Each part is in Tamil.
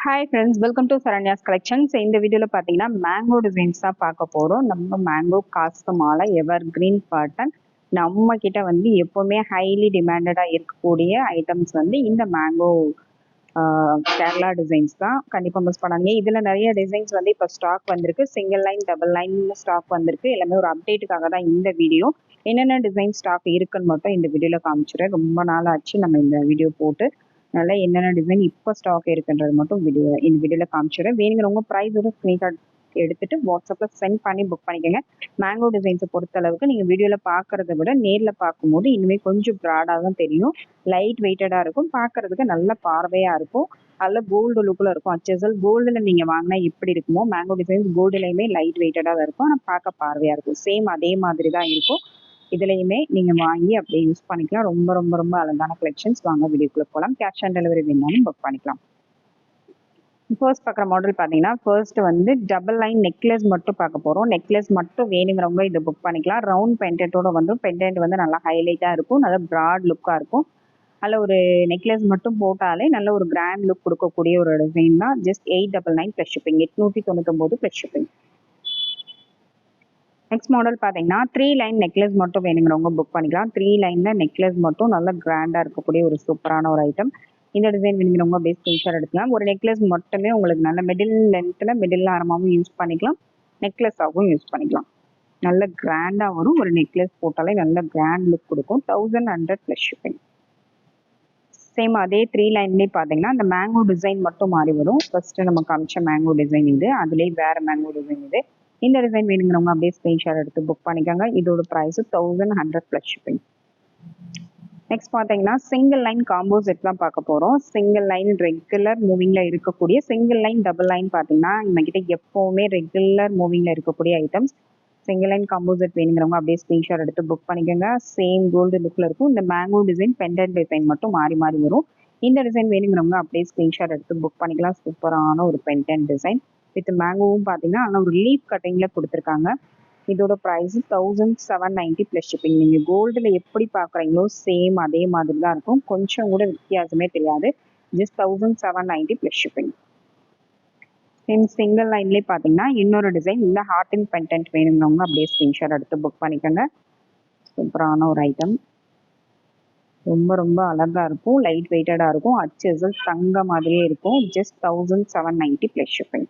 Hi friends, welcome to Saranya's collections. இந்த வீடியோவில் பார்த்தீங்கன்னா மேங்கோ டிசைன்ஸ் தான் பார்க்க போகிறோம். நம்ம மேங்கோ காஸ்ட் மாலை எவர் கிரீன் காட்டன் நம்ம கிட்ட வந்து எப்போவுமே ஹைலி டிமாண்டடாக இருக்கக்கூடிய ஐட்டம்ஸ் வந்து இந்த மேங்கோ கேரளா டிசைன்ஸ் தான். கண்டிப்பாக மிஸ் பண்ணாங்க. இதில் நிறைய டிசைன்ஸ் வந்து இப்போ ஸ்டாக் வந்திருக்கு. Single line, double line stock வந்திருக்கு. எல்லாமே ஒரு அப்டேட்டுக்காக தான் இந்த வீடியோ. என்னென்ன டிசைன் ஸ்டாக் இருக்குன்னு மட்டும் இந்த வீடியோவில் காமிச்சிடுறேன். ரொம்ப நாள் ஆச்சு நம்ம இந்த வீடியோ போட்டு. அதனால என்னென்ன டிசைன் இப்போ ஸ்டாக் இருக்குன்றது மட்டும் இந்த வீடியோவில் காமிச்சிடுறேன். வேணுங்கிறவங்க ப்ரைஸோட ஸ்க்ரீன்ஷாட் எடுத்துட்டு வாட்ஸ்அப்பில் சென்ட் பண்ணி புக் பண்ணிக்கோங்க. மேங்கோ டிசைன்ஸை பொறுத்த அளவுக்கு நீங்கள் வீடியோவில் பார்க்குறத விட நேரில் பார்க்கும்போது இனிமேல் கொஞ்சம் ப்ராடாக தான் தெரியும். லைட் வெயிட்டடாக இருக்கும், பார்க்கறதுக்கு நல்ல பார்வையாக இருக்கும், நல்ல கோல்டு லுக்கில் இருக்கும். அச்சசல் கோல்டில் நீங்கள் வாங்கினா எப்படி இருக்குமோ மேங்கோ டிசைன்ஸ் கோல்டுலையுமே லைட் வெயிட்டடாக தான் இருக்கும், ஆனால் பார்க்க பார்வையாக இருக்கும். சேம் அதே மாதிரி தான் இருக்கும். இதுலையுமே நீங்கள் வாங்கி அப்படியே யூஸ் பண்ணிக்கலாம். ரொம்ப ரொம்ப ரொம்ப அழகான கலெக்ஷன்ஸ். வாங்க வீடியோக்குள்ளே போகலாம். கேஷ் ஆன் டெலிவரி வேணாலும் புக் பண்ணிக்கலாம். ஃபர்ஸ்ட் பார்க்குற மாடல் பார்த்தீங்கன்னா ஃபர்ஸ்ட் வந்து டபுள் லைன் நெக்லஸ் மட்டும் பார்க்க போகிறோம். நெக்லஸ் மட்டும் வேணுங்கிறவங்க இதை புக் பண்ணிக்கலாம். ரவுண்ட் பெண்டன்ட்டோட வந்து பெண்டன்ட் வந்து நல்லா ஹைலைட்டாக இருக்கும், நல்லா ப்ராட் லுக்காக இருக்கும். அதில் ஒரு நெக்லஸ் மட்டும் போட்டாலே நல்ல ஒரு கிராண்ட் லுக் கொடுக்கக்கூடிய ஒரு டிசைன் தான். Just 899 plus shipping, 899 plus shipping. Next model பார்த்தீங்கன்னா 3 லைன் நெக்லஸ் மட்டும் வேணுங்கிறவங்க புக் பண்ணிக்கலாம். 3 லைனில் நெக்லஸ் மட்டும் நல்லா கிராண்டாக இருக்கக்கூடிய ஒரு சூப்பரான ஒரு ஐட்டம். இந்த டிசைன் வேணுங்கிறவங்க அப்படியே ஸ்க்ரீன்ஷாட் எடுத்துக்கலாம். ஒரு நெக்லஸ் மட்டுமே உங்களுக்கு நல்ல மிடில் லென்த்தில் மிடில் ஆரமாகவும் யூஸ் பண்ணிக்கலாம், நெக்லஸாகவும் யூஸ் பண்ணிக்கலாம். நல்ல கிராண்டாக வரும். ஒரு நெக்லஸ் போட்டாலே நல்ல கிராண்ட் லுக் கொடுக்கும். 1100 ப்ளஸ் ஷிப்பிங். சேம் அதே 3 லைன்லேயே பார்த்தீங்கன்னா அந்த மேங்கோ டிசைன் மட்டும் மாறி வரும். ஃபர்ஸ்ட்டு நம்ம காமிச்ச மேங்கோ டிசைன் இது, அதுலேயே வேறு மேங்கோ டிசைன் இது. இந்த டிசைன் வேணுங்கிறவங்க அப்படியே ஸ்க்ரீன்ஷாட் எடுத்து புக் பண்ணிக்கோங்க. இதோட ப்ரைஸ் 1100 ப்ளஸ் ஷிப்பிங். நெக்ஸ்ட் பார்த்தீங்கன்னா சிங்கிள் லைன் காம்போ செட் தான் பார்க்க போகிறோம். சிங்கிள் லைன் ரெகுலர் மூவிங்கில் இருக்கக்கூடிய சிங்கிள் லைன் டபுள் லைன் பார்த்தீங்கன்னா நம்மக்கிட்ட எப்போவுமே ரெகுலர் மூவிங்கில் இருக்கக்கூடிய items. Single line combo set வேணுங்கிறவங்க அப்படியே ஸ்க்ரீன்ஷாட் எடுத்து புக் பண்ணிக்கோங்க. சேம் கோல்டு லுக்கில் இருக்கும். இந்த மேங்கோ டிசைன் பெண்டன்ட் டிசைன் மட்டும் மாறி மாறி வரும். இந்த டிசைன் வேணுங்கிறவங்க அப்படியே ஸ்க்ரீன்ஷாட் எடுத்து புக் பண்ணிக்கலாம். சூப்பரான ஒரு பெண்டன்ட் டிசைன் வித் மேங்கோவும் பார்த்தீங்கன்னா ஆனால் ஒரு லீஃப் கட்டிங்கில் கொடுத்துருக்காங்க. இதோட ப்ரைஸ் 1790 ப்ளஸ் ஷிப்பிங். நீங்கள் கோல்டில் எப்படி பார்க்குறீங்களோ சேம் அதே மாதிரி தான் இருக்கும், கொஞ்சம் கூட வித்தியாசமே தெரியாது. Just 1790 plus shipping. சிங்கிள் லைன்லேயே பார்த்தீங்கன்னா இன்னொரு டிசைன், இந்த ஹார்ட் அண்ட் பெண்டன்ட் வேணுங்கிறவங்க அப்படியே ஸ்க்ரீன்ஷாட் எடுத்து புக் பண்ணிக்கோங்க. சூப்பரான ஒரு ஐட்டம், ரொம்ப ரொம்ப அழகாக இருக்கும், லைட் வெயிட்டடாக இருக்கும், அச்சசல் தங்க மாதிரியே இருக்கும். Just 1790 plus shipping.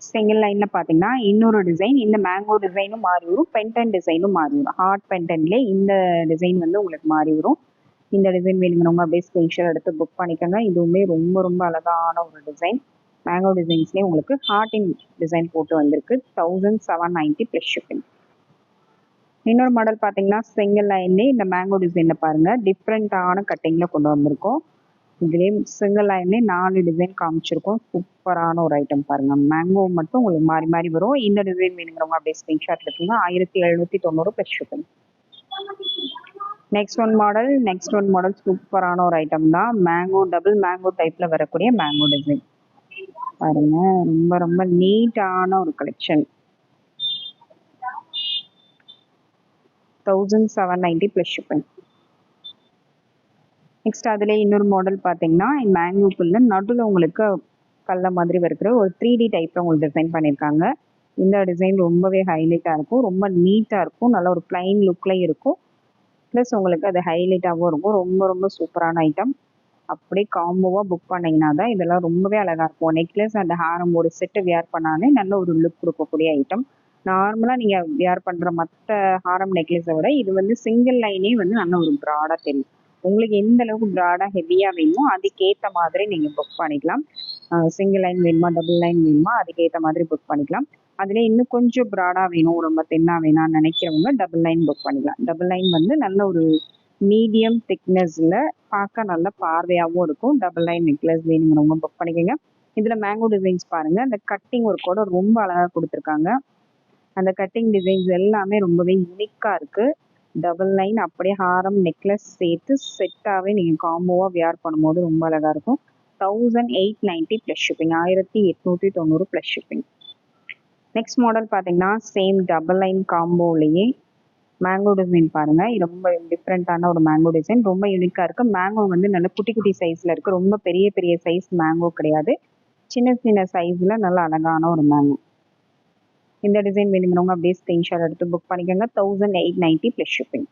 சிங்கிள் லைனில் பார்த்தீங்கன்னா இன்னொரு டிசைன், இந்த மேங்கோ டிசைனும் மாறி வரும், பென்டன் டிசைனும் மாறி வரும். ஹார்ட் பென்டன்ட்லேயே இந்த டிசைன் வந்து உங்களுக்கு மாறி வரும். இந்த டிசைன் வேணுங்கிறவங்க அப்படியே ஸ்க்ரீன்ஷாட் எடுத்து புக் பண்ணிக்கோங்க. இதுவுமே ரொம்ப ரொம்ப அழகான ஒரு டிசைன். மேங்கோ டிசைன்ஸ்லேயே உங்களுக்கு ஹார்ட்டின் டிசைன் போட்டு வந்திருக்கு. 1790 ப்ளஸ் ஷிப்பிங். இன்னொரு மாடல் பார்த்தீங்கன்னா சிங்கிள் லைன்லேயே இந்த மேங்கோ டிசைனில் பாருங்கள், டிஃப்ரெண்ட்டான கட்டிங்கில் கொண்டு வந்திருக்கோம். இதுலேயே சிங்கிள் லைன்லேயே 4 டிசைன் காமிச்சிருக்கோம். சூப்பரான ஒரு ஐட்டம் பாருங்கள். மேங்கோ மட்டும் உங்களுக்கு மாறி மாறி வரும். இந்த டிசைன் வேணுங்கிறவங்க அப்படியே ஸ்க்ரீன்ஷாட் எடுத்துங்க. 1790 plus shipping. Next one model சூப்பரான ஒரு ஐட்டம் தான். மேங்கோ டபுள் மேங்கோ டைப்பில் வரக்கூடிய மேங்கோ டிசைன் பாருங்க, ரொம்ப ரொம்ப நீட்டான ஒரு கலெக்ஷன். 1790 plus shipping. நெக்ஸ்ட் அதிலே இன்னொரு மாடல் பார்த்தீங்கன்னா மேங்கோக்குள்ள நடுவில் உங்களுக்கு கல்ல மாதிரி இருக்கிற ஒரு 3D டைப்பில் உங்களுக்கு டிசைன் பண்ணியிருக்காங்க. இந்த டிசைன் ரொம்பவே ஹைலைட்டாக இருக்கும், ரொம்ப நீட்டாக இருக்கும், நல்ல ஒரு பிளைன் லுக்கில் இருக்கும். ப்ளஸ் உங்களுக்கு அது ஹைலைட்டாகவும் இருக்கும். ரொம்ப ரொம்ப சூப்பரான ஐட்டம். அப்படியே காம்போவாக புக் பண்ணிங்கன்னா தான் இதெல்லாம் ரொம்பவே அழகாக இருக்கும். நெக்லஸ் அண்ட் ஹாரம் ஒரு செட்டு வியர் பண்ணாலே நல்ல ஒரு லுக் கொடுக்கக்கூடிய ஐட்டம். நார்மலாக நீங்கள் வியர் பண்ணுற மற்ற ஹாரம் நெக்லஸை விட இது வந்து சிங்கிள் லைனே வந்து நல்ல ஒரு ப்ராடாக தெரியும். உங்களுக்கு எந்த அளவுக்கு ப்ராடாக ஹெவியாக வேணுமோ அதுக்கேற்ற மாதிரி நீங்கள் புக் பண்ணிக்கலாம். சிங்கிள் லைன் வேணுமா டபுள் லைன் வேணுமா அதுக்கேற்ற மாதிரி புக் பண்ணிக்கலாம். அதில் இன்னும் கொஞ்சம் ப்ராடாக வேணும், ரொம்ப தென்னாக வேணாம்னு நினைக்கிறவங்க டபுள் லைன் புக் பண்ணிக்கலாம். டபுள் லைன் வந்து நல்ல ஒரு மீடியம் திக்னஸில் பார்க்க நல்ல பார்வையாகவும் இருக்கும். டபுள் லைன் நெக்லஸ் வேணுங்கிறவங்க புக் பண்ணிக்கோங்க. இதில் மேங்கோ டிசைன்ஸ் பாருங்கள், அந்த கட்டிங் ஒர்க்கோட ரொம்ப அழகாக கொடுத்துருக்காங்க. அந்த கட்டிங் டிசைன்ஸ் எல்லாமே ரொம்பவே யூனிக்காக இருக்குது. டபுள் லைன் அப்படியே ஹாரம் நெக்லஸ் சேர்த்து செட்டாகவே நீங்கள் காம்போவாக வியர் பண்ணும்போது ரொம்ப அழகாக இருக்கும். 1890 plus shipping. 1890 plus shipping. Next model பார்த்தீங்கன்னா சேம் டபுள் லைன் காம்போலேயே மேங்கோ டிசைன் பாருங்க. இது ரொம்ப டிஃப்ரெண்ட்டான ஒரு மேங்கோ டிசைன். ரொம்ப யூனிக்கா இருக்கு. மேங்கோ வந்து நல்ல குட்டி குட்டி சைஸ்ல இருக்கு. ரொம்ப பெரிய பெரிய சைஸ் மேங்கோ கிடையாது. சின்ன சின்ன சைஸ்ல நல்ல அழகான ஒரு மேங்கோ. இந்த டிசைன் வேணுங்கிறவங்க அப்படியே ஸ்கிரீன்ஷாட் எடுத்து புக் பண்ணிக்கோங்க. 1890 ப்ளஸ் ஷிப்பிங்.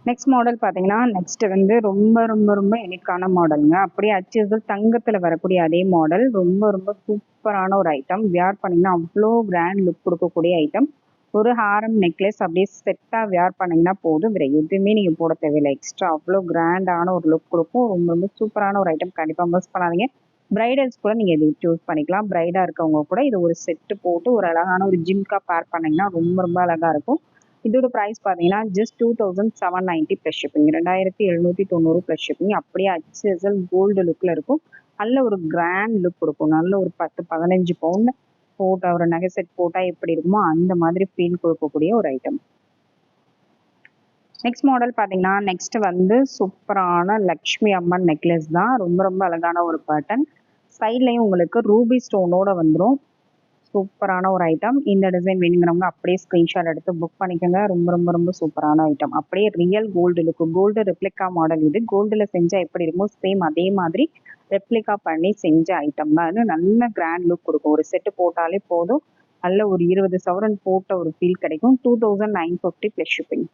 நெக்ஸ்ட் மாடல் பார்த்தீங்கன்னா, நெக்ஸ்ட் வந்து ரொம்ப ரொம்ப ரொம்ப யூனிக்கான மாடலுங்க. அப்படியே அச்சசல் தங்கத்துல வரக்கூடிய அதே மாடல். ரொம்ப ரொம்ப சூப்பரான ஒரு ஐட்டம். வியர் பண்ணீங்கன்னா அவ்ளோ கிராண்ட் லுக் குடுக்கக்கூடிய ஐட்டம். ஒரு ஹாரம் நெக்லஸ் அப்படியே செட்டா வியர் பண்ணீங்கன்னா போதும். வேற எதுவுமே நீங்க போட தேவையில்ல. எக்ஸ்ட்ரா அவ்ளோ கிராண்டான ஒரு லுக் குடுக்கும். ரொம்ப ரொம்ப சூப்பரான ஒரு ஐட்டம். கண்டிப்பா மிஸ் பண்ணாதீங்க. பிரைடல்ஸ் கூட நீங்க இத சூஸ் பண்ணிக்கலாம். பிரைடா இருக்கவங்க கூட இது ஒரு செட் போட்டு ஒரு அழகான ஒரு ஜிம்கா பேர் பண்ணீங்கன்னா ரொம்ப ரொம்ப அழகா இருக்கும். இதோட பிரைஸ் பார்த்தீங்கன்னா just 2790 plus shipping. 2790 plus shipping. அப்படியே HSL கோல்டு லுக்ல இருக்கும். நல்ல ஒரு கிராண்ட் லுக் கொடுக்கும். நல்ல ஒரு 10 15 பவுண்ட் போட்டா ஒரு நகை செட் போட்டா எப்படி இருக்குமோ அந்த மாதிரி ஃபீல் கொடுக்கக்கூடிய ஒரு ஐட்டம். நெக்ஸ்ட் மாடல் பார்த்தீங்கன்னா, நெக்ஸ்ட் வந்து சூப்பரான லக்ஷ்மி அம்மன் நெக்லஸ் தான். ரொம்ப ரொம்ப அழகான ஒரு பேட்டர்ன். சைட்லயும் உங்களுக்கு ரூபி ஸ்டோனோட வந்துரும். சூப்பரான ஒரு ஐட்டம். இந்த டிசைன் வேணுங்கிறவங்க அப்படியே ஸ்கிரீன்ஷாட் எடுத்து புக் பண்ணிக்கோங்க. ரொம்ப ரொம்ப ரொம்ப சூப்பரான ஐட்டம். அப்படியே real gold look. Gold replica model இது. கோல்டுல செஞ்சா எப்படி இருக்குமோ சேம் அதே மாதிரி ரெப்ளிகா பண்ணி செஞ்ச ஐட்டம் தான். அது நல்ல கிராண்ட் லுக் கொடுக்கும். ஒரு செட்டு போட்டாலே போதும். நல்ல ஒரு 20 சவரன் போட்ட ஒரு ஃபீல் கிடைக்கும். 2950 ப்ளஸ் ஷிப்பிங்.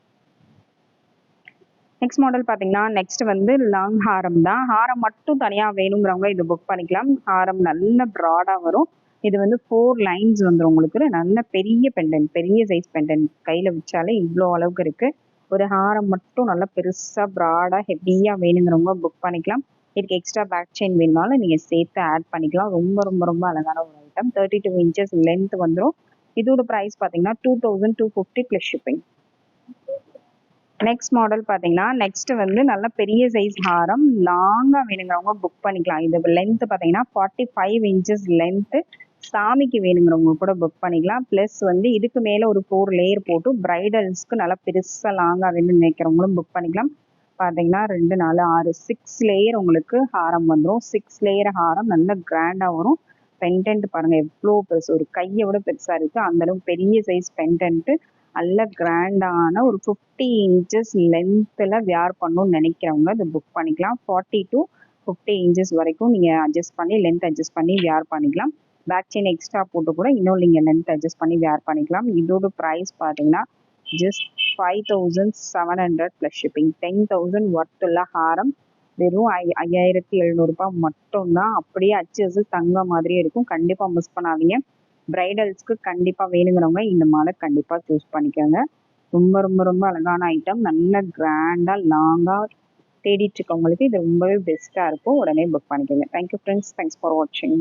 நெக்ஸ்ட் மாடல் பார்த்தீங்கன்னா, நெக்ஸ்ட் வந்து லாங் ஹாரம் தான். ஹாரம் மட்டும் தனியா வேணுங்கிறவங்க இது புக் பண்ணிக்கலாம். ஹாரம் நல்ல ப்ராடா வரும். இது வந்து 4 லைன்ஸ் வந்துரும் உங்களுக்கு. நல்ல பெரிய பெண்டன்ட், பெரிய சைஸ் பெண்டன்ட். கையில வச்சாலே இவ்ளோ அளவுக்கு இருக்கு. ஒரு ஹாரம் மட்டும் நல்லா பெருசா ப்ராடா ஹெவியா வேணுங்கிறவங்க புக் பண்ணிக்கலாம். இதுக்கு எக்ஸ்ட்ரா பேக் செயின் வேணும்னாலும் நீங்க சேர்த்து ஆட் பண்ணிக்கலாம். ரொம்ப ரொம்ப ரொம்ப அழகான ஒரு ஐட்டம். 32 இன்ச்சஸ் லென்த் வந்துரும். இதோட பிரைஸ் பார்த்தீங்கன்னா 2250 ப்ளஸ் ஷிப்பிங். நெக்ஸ்ட் மாடல் பார்த்தீங்கன்னா, நெக்ஸ்ட் வந்து நல்ல பெரிய சைஸ் ஹாரம். லாங்கா வேணுங்கிறவங்க புக் பண்ணிக்கலாம். இது லென்த் பார்த்தீங்கன்னா 45 இன்ச்சஸ் லென்த். சாமிக்கு வேணுங்கிறவங்க கூட புக் பண்ணிக்கலாம். ப்ளஸ் வந்து இதுக்கு மேல ஒரு 4 லேயர் போட்டு பிரைடல்ஸ்க்கு நல்லா பெருசா லாங்கா வேணும்னு நினைக்கிறவங்களும் புக் பண்ணிக்கலாம். பார்த்தீங்கன்னா 2 4 6 6 லேயர் உங்களுக்கு ஹாரம் வந்துரும். 6 லேயர் ஹாரம் நல்ல கிராண்டா வரும். பெண்டன்ட் பாருங்க எவ்வளோ பெருசு. ஒரு கையை விட பெருசா இருக்கு. அந்த அளவுக்கு பெரிய சைஸ் பெண்டன்ட். நல்ல கிராண்டான ஒரு 50 இன்ச்சஸ் லென்த்தில் வியர் பண்ணணும்னு நினைக்கிறவங்க இதை புக் பண்ணிக்கலாம். 40 to 50 இன்ச்சஸ் வரைக்கும் நீங்கள் அட்ஜஸ்ட் பண்ணி லென்த் அட்ஜஸ்ட் பண்ணி வியர் பண்ணிக்கலாம். பேக் செயின் எக்ஸ்ட்ரா போட்டு கூட இன்னும் நீங்கள் லென்த் அட்ஜஸ்ட் பண்ணி வியர் பண்ணிக்கலாம். இதோட ப்ரைஸ் பார்த்தீங்கன்னா ஜஸ்ட் 5700 ப்ளஸ் ஷிப்பிங். 10,000 ஒர்த்துள்ள ஹாரம் வெறும் 5700 மட்டும்தான். அப்படியே அச்சு தங்க மாதிரியே இருக்கும். கண்டிப்பாக மிஸ் பண்ணாதீங்க. பிரைடல்ஸ்க்கு கண்டிப்பா வேணுங்கிறவங்க இந்த மாலை கண்டிப்பா சூஸ் பண்ணிக்கோங்க. ரொம்ப ரொம்ப ரொம்ப அழகான ஐட்டம். நல்ல கிராண்டா லாங்கா தேடிட்டு இருக்கவங்களுக்கு இது ரொம்பவே பெஸ்டா இருக்கும். உடனே புக் பண்ணிக்கோங்க. Thank you friends. தேங்க்ஸ் ஃபார் வாட்சிங்.